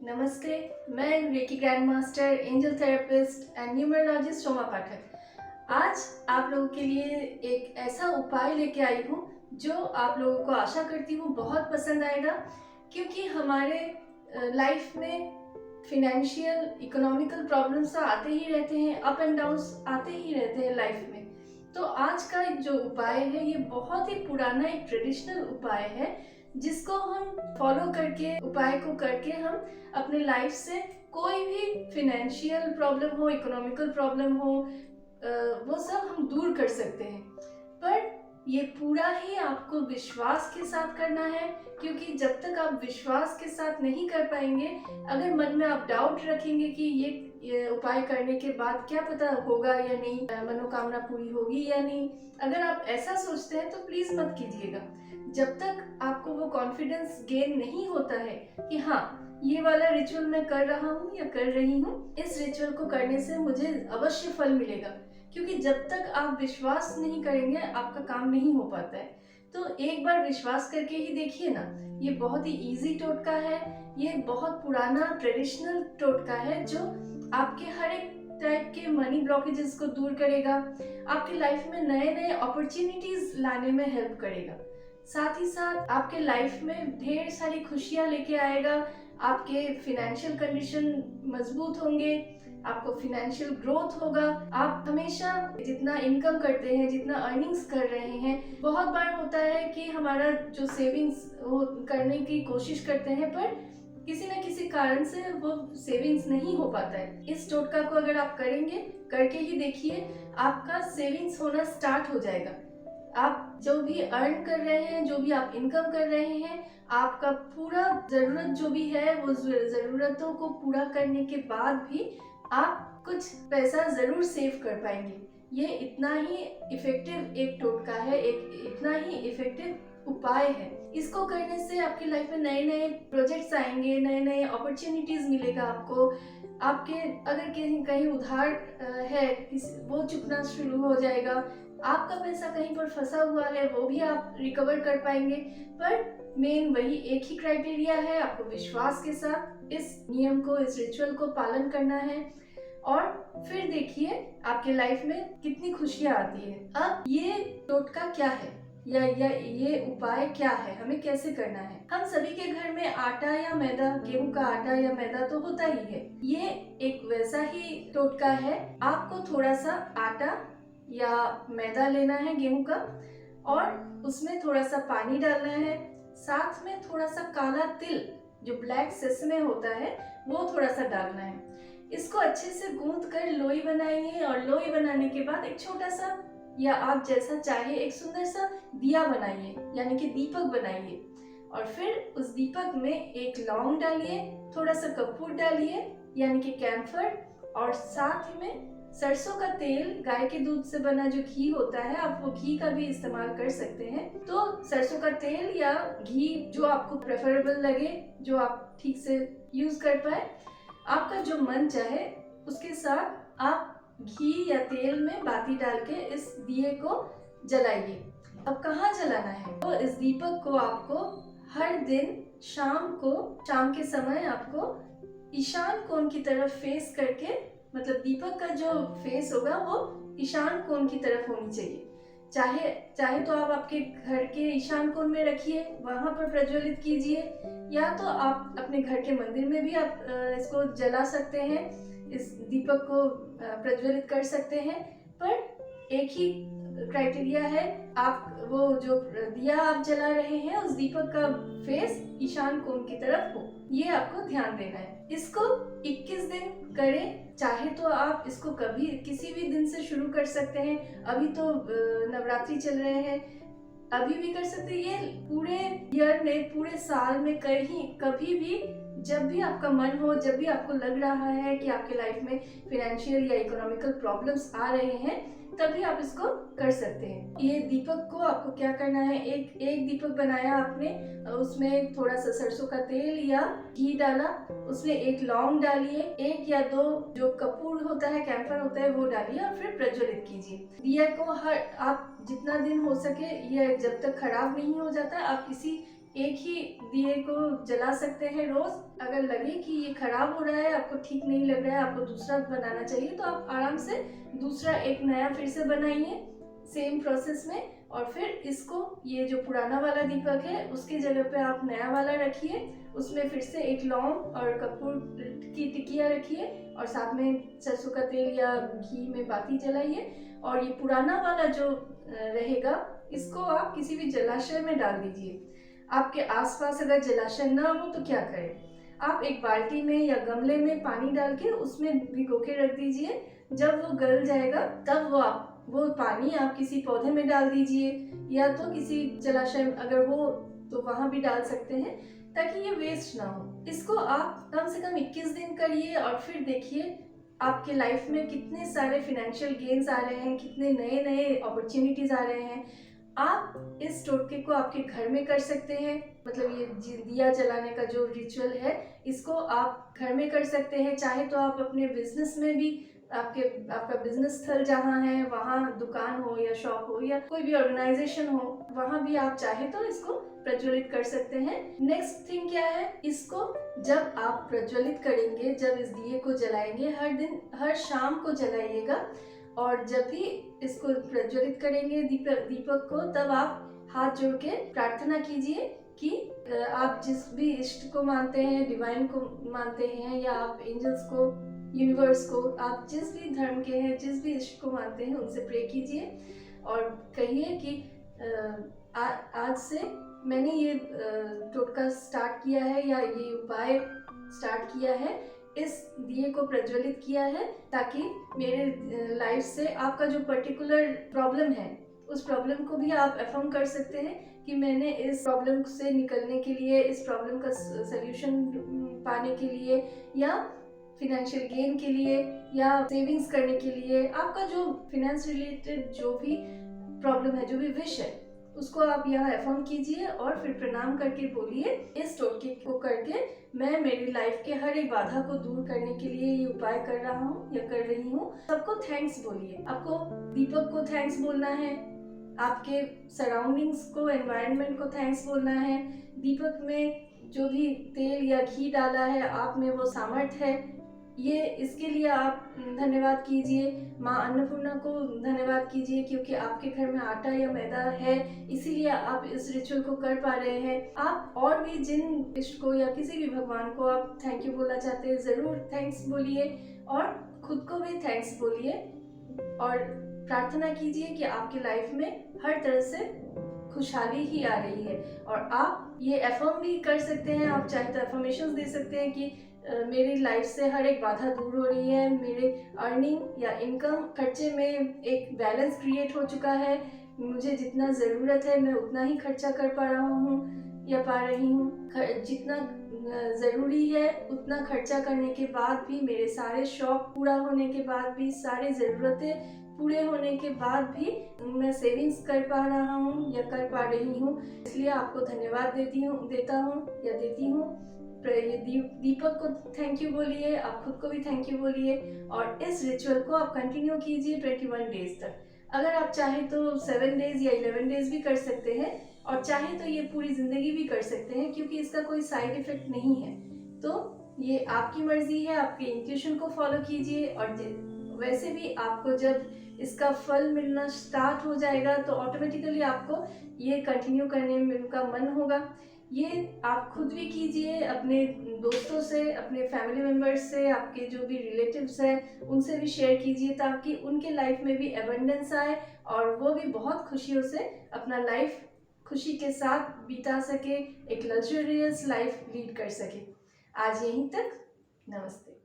नमस्ते। मैं reiki grand master, angel therapist and numerologist Soma Pathak आज आप लोगों के लिए एक ऐसा उपाय लेके आई हूँ जो आप लोगों को आशा करती हूँ बहुत पसंद आएगा, क्योंकि हमारे लाइफ में फिनेंशियल इकोनॉमिकल प्रॉब्लम्स तो आते ही रहते हैं, अप एंड डाउन्स आते ही रहते हैं लाइफ में। तो आज का जो उपाय है ये बहुत ही पुराना एक ट्रेडिशनल उपाय है, जिसको हम फॉलो करके, उपाय को करके हम अपने लाइफ से कोई भी फिनेंशियल प्रॉब्लम हो, इकोनॉमिकल प्रॉब्लम हो, वो सब हम दूर कर सकते हैं। पर ये पूरा ही आपको विश्वास के साथ करना है, क्योंकि जब तक आप विश्वास के साथ नहीं कर पाएंगे, अगर मन में आप डाउट रखेंगे कि ये उपाय करने के बाद क्या पता होगा या नहीं, मनोकामना पूरी होगी या नहीं, अगर आप ऐसा सोचते हैं तो प्लीज मत कीजिएगा। जब तक आपको वो कॉन्फिडेंस गेन नहीं होता है कि हाँ, ये वाला रिचुअल मैं कर रहा हूँ या कर रही हूँ, इस रिचुअल को करने से मुझे अवश्य फल मिलेगा, क्योंकि जब तक आप विश्वास नहीं करेंगे आपका काम नहीं हो पाता है। तो एक बार विश्वास करके ही देखिए ना। ये बहुत ही इजी टोटका है, ये बहुत पुराना ट्रेडिशनल टोटका है जो आपके हर एक टाइप के मनी ब्लॉकेजेस को दूर करेगा, आपकी लाइफ में नए नए अपॉर्चुनिटीज लाने में हेल्प करेगा, साथ ही साथ आपके लाइफ में ढेर सारी खुशियां लेके आएगा। आपके फिनेंशियल कंडीशन मजबूत होंगे, आपको फिनेंशियल ग्रोथ होगा। आप हमेशा जितना इनकम करते हैं, जितना अर्निंग्स कर रहे हैं, बहुत बार होता है कि हमारा जो सेविंग्स वो करने की कोशिश करते हैं, पर किसी न किसी कारण से वो सेविंग्स नहीं हो पाता है। इस टोटका को अगर आप करेंगे, करके ही देखिए, आपका सेविंग्स होना स्टार्ट हो जाएगा। आप जो भी अर्न कर रहे हैं, जो भी आप इनकम कर रहे हैं, आपका पूरा जरूरत जो भी है वो जरूरतों को पूरा करने के बाद भी आप कुछ पैसा जरूर सेव कर पाएंगे। ये इतना ही इफेक्टिव एक टोटका है, एक इतना ही इफेक्टिव उपाय है। इसको करने से आपकी लाइफ में नए नए प्रोजेक्ट्स आएंगे, नए नए अपॉर्चुनिटीज मिलेगा आपको। आपके अगर कहीं कहीं उधार है, वो चुकना शुरू हो जाएगा। आपका पैसा कहीं पर फंसा हुआ है, वो भी आप रिकवर कर पाएंगे। पर मेन वही एक ही क्राइटेरिया है, आपको विश्वास के साथ इस नियम को, इस रिचुअल को पालन करना है, और फिर देखिए आपके लाइफ में कितनी खुशियां आती है। अब ये टोटका क्या है या ये उपाय क्या है, हमें कैसे करना है। हम सभी के घर में आटा या मैदा, गेहूं का आटा या मैदा तो होता ही है। ये एक वैसा ही टोटका है। आपको थोड़ा सा आटा या मैदा लेना है गेहूं का, और उसमें थोड़ा सा पानी डालना है, साथ में थोड़ा सा काला तिल जो ब्लैक सेसमे होता है वो थोड़ा सा डालना है। इसको अच्छे से गूंथ कर लोई बनाइए, और लोई बनाने के बाद एक छोटा सा, या आप जैसा चाहे, एक सुंदर सा दिया बनाइए, यानी कि दीपक बनाइए। और फिर उस दीपक में एक लौंग डालिए, थोड़ा सा कपूर डालिए यानी कि कैम्फर, और साथ ही में सरसों का तेल, गाय के दूध से बना जो घी होता है, आप वो घी का भी इस्तेमाल कर सकते हैं। तो सरसों का तेल या घी जो आपको प्रेफरेबल लगे, जो आप ठीक से यूज कर पाए, आपका जो मन चाहे उसके साथ आप घी या तेल में बाती डाल के इस दिए को जलाइए। अब कहाँ जलाना है, तो इस दीपक को आपको हर दिन शाम के समय आपको ईशान कोण की तरफ फेस करके, मतलब दीपक का जो फेस होगा वो ईशान कोण की तरफ होनी चाहिए। चाहे तो आप आपके घर के ईशान कोण में रखिए, वहां पर प्रज्वलित कीजिए, या तो आप अपने घर के मंदिर में भी आप इसको जला सकते हैं, इस दीपक को प्रज्वलित कर सकते हैं। पर एक ही क्राइटेरिया है, आप वो जो दिया आप जला रहे हैं उस दीपक का फेस ईशान कोण की तरफ हो, ये आपको ध्यान देना है। इसको 21 दिन करें, चाहे तो आप इसको कभी किसी भी दिन से शुरू कर सकते हैं। अभी तो नवरात्रि चल रहे हैं, अभी भी कर सकते हैं। ये पूरे ईयर में, पूरे साल में कभी भी, जब भी आपका मन हो, जब भी आपको लग रहा है कि आपके लाइफ में फिनेंशियल या इकोनॉमिकल प्रॉब्लम्स आ रहे हैं, तभी आप इसको कर सकते हैं। ये दीपक को आपको क्या करना है, एक दीपक बनाया आपने, उसमें थोड़ा सा सरसों का तेल या घी डाला, उसमें एक लौंग डालिए, एक या दो जो कपूर होता है, कैम्फर होता है, वो डालिए, और फिर प्रज्वलित कीजिए। दिया को आप जितना दिन हो सके, ये जब तक खराब नहीं हो जाता, आप इसी एक ही दिए को जला सकते हैं रोज़। अगर लगे कि ये ख़राब हो रहा है, आपको ठीक नहीं लग रहा है, आपको दूसरा बनाना चाहिए, तो आप आराम से दूसरा एक नया फिर से बनाइए सेम प्रोसेस में। और फिर इसको, ये जो पुराना वाला दीपक है उसकी जगह पे आप नया वाला रखिए, उसमें फिर से एक लौंग और कपूर की टिकिया रखिए और साथ में सरसों का तेल या घी में बाती जलाइए। और ये पुराना वाला जो रहेगा, इसको आप किसी भी जलाशय में डाल दीजिए। आपके आसपास अगर जलाशय ना हो तो क्या करें, आप एक बाल्टी में या गमले में पानी डाल के उसमें भिगो के रख दीजिए। जब वो गल जाएगा तब वो पानी आप किसी पौधे में डाल दीजिए, या तो किसी जलाशय अगर हो तो वहां भी डाल सकते हैं, ताकि ये वेस्ट ना हो। इसको आप कम से कम 21 दिन करिए और फिर देखिए आपके लाइफ में कितने सारे फिनेंशियल गेन्स आ रहे हैं, कितने नए नए अपॉर्चुनिटीज आ रहे हैं। आप इस टोटके को आपके घर में कर सकते हैं, मतलब ये दिया जलाने का जो रिचुअल है इसको आप घर में कर सकते हैं। चाहे तो आप अपने बिजनेस में भी, आपका बिजनेस स्थल जहाँ है वहाँ, दुकान हो या शॉप हो या कोई भी ऑर्गेनाइजेशन हो, वहाँ भी आप चाहे तो इसको प्रज्वलित कर सकते हैं। नेक्स्ट थिंग क्या है, इसको जब आप प्रज्वलित करेंगे, जब इस दिए को जलाएंगे, हर दिन हर शाम को जलाइएगा। और जब भी इसको प्रज्वलित करेंगे दीपक को, तब आप हाथ जोड़ के प्रार्थना कीजिए कि आप जिस भी इष्ट को मानते हैं, डिवाइन को मानते हैं, या आप एंजल्स को, यूनिवर्स को, आप जिस भी धर्म के हैं, जिस भी इष्ट को मानते हैं, उनसे प्रे कीजिए और कहिए कि आज से मैंने ये टोटका स्टार्ट किया है या ये उपाय स्टार्ट किया है, इस दिए को प्रज्वलित किया है, ताकि मेरे लाइफ से आपका जो पर्टिकुलर प्रॉब्लम है उस प्रॉब्लम को भी आप अफर्म कर सकते हैं कि मैंने इस प्रॉब्लम से निकलने के लिए, इस प्रॉब्लम का सल्यूशन पाने के लिए, या फिनेंशियल गेन के लिए, या सेविंग्स करने के लिए, आपका जो फिनेंस रिलेटेड जो भी प्रॉब्लम है, जो भी विश है, उसको आप यहाँ अफर्म कीजिए और फिर प्रणाम करके बोलिए, इस टोटके को करके मैं मेरी लाइफ के हर एक बाधा को दूर करने के लिए ये उपाय कर रहा हूँ या कर रही हूँ। सबको थैंक्स बोलिए। आपको दीपक को थैंक्स बोलना है, आपके सराउंडिंग्स को, एनवायरनमेंट को थैंक्स बोलना है। दीपक में जो भी तेल या घी डाला है, आप में वो सामर्थ्य है, ये इसके लिए आप धन्यवाद कीजिए। माँ अन्नपूर्णा को धन्यवाद कीजिए, क्योंकि आपके घर में आटा या मैदा है, इसीलिए आप इस रिचुअल को कर पा रहे हैं। आप और भी जिन इष्ट को या किसी भी भगवान को आप थैंक यू बोलना चाहते हैं, ज़रूर थैंक्स बोलिए और खुद को भी थैंक्स बोलिए और प्रार्थना कीजिए कि आपकी लाइफ में हर तरह से खुशहाली ही आ रही है। और आप ये अफर्म भी कर सकते हैं, आप चाहे तो अफर्मेशंस दे सकते हैं कि मेरी लाइफ से हर एक बाधा दूर हो रही है, मेरे अर्निंग या इनकम खर्चे में एक बैलेंस क्रिएट हो चुका है, मुझे जितना ज़रूरत है मैं उतना ही खर्चा कर पा रहा हूँ या पा रही हूँ। जितना ज़रूरी है उतना खर्चा करने के बाद भी, मेरे सारे शौक पूरा होने के बाद भी, सारी ज़रूरतें पूरे होने के बाद भी मैं सेविंग्स कर पा रहा हूँ या कर पा रही हूँ, इसलिए आपको धन्यवाद देता हूँ या देती हूँ। ये दीपक को थैंक यू बोलिए, आप खुद को भी थैंक यू बोलिए और इस रिचुअल को आप कंटिन्यू कीजिए 21 डेज तक। अगर आप चाहें तो 7 डेज या 11 डेज भी कर सकते हैं, और चाहे तो ये पूरी ज़िंदगी भी कर सकते हैं, क्योंकि इसका कोई साइड इफ़ेक्ट नहीं है। तो ये आपकी मर्ज़ी है, आपके इंट्यूशन को फॉलो कीजिए। और वैसे भी आपको जब इसका फल मिलना स्टार्ट हो जाएगा तो ऑटोमेटिकली आपको ये कंटिन्यू करने में का मन होगा। ये आप खुद भी कीजिए, अपने दोस्तों से, अपने फैमिली मेम्बर्स से, आपके जो भी रिलेटिव्स हैं उनसे भी शेयर कीजिए, ताकि उनके लाइफ में भी एबंडेंस आए और वो भी बहुत खुशियों से अपना लाइफ खुशी के साथ बिता सके, एक लग्जरियस लाइफ लीड कर सके। आज यहीं तक, नमस्ते।